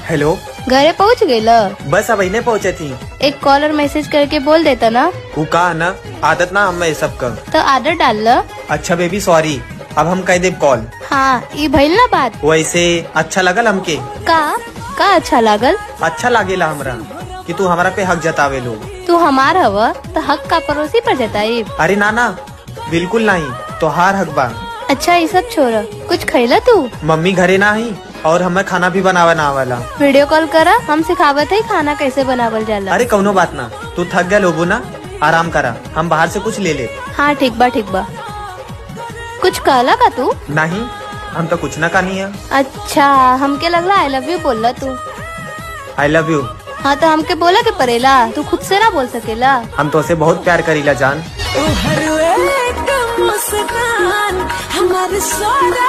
Hello, घरे पहुँच गईल? बस अब इन्हें पहुँचे थी। एक कॉल और मैसेज करके बोल देता ना। वो कहा ना, आदत ना हम सब का। तो आदत डाल ल। अच्छा बेबी सॉरी, अब हम कह दे कॉल। हाँ ये भइल ना बात। वैसे अच्छा लगल हमके। का अच्छा लागल? अच्छा लागेला हमरा कि तू हमारा पे हक जतावे लो। तू हमार हव तो हक का पड़ोसी पर जताई। अरे नाना बिल्कुल नहीं, तोहार हक बा। अच्छा ये सब छोड़, कुछ खैला तू? मम्मी घरे ना ही और हमें खाना भी बनावा ना वाला। वीडियो कॉल करा, हम सिखावत है खाना कैसे बनावल जाला। अरे कौनो बात ना, तू थक गया लोगो ना, आराम करा, हम बाहर से कुछ ले ले। हाँ ठीक बा ठीक बा। कुछ कहला का तू? नहीं हम तो कुछ ना कहनी है। अच्छा हमके लगला आई लव यू बोलला तू। I love you. हाँ तो हमके बोला के परेला, तू खुद से ना बोल सकेला। हम तो उसे बहुत प्यार करीला जान। हर एक मुस्कान हमारे सोना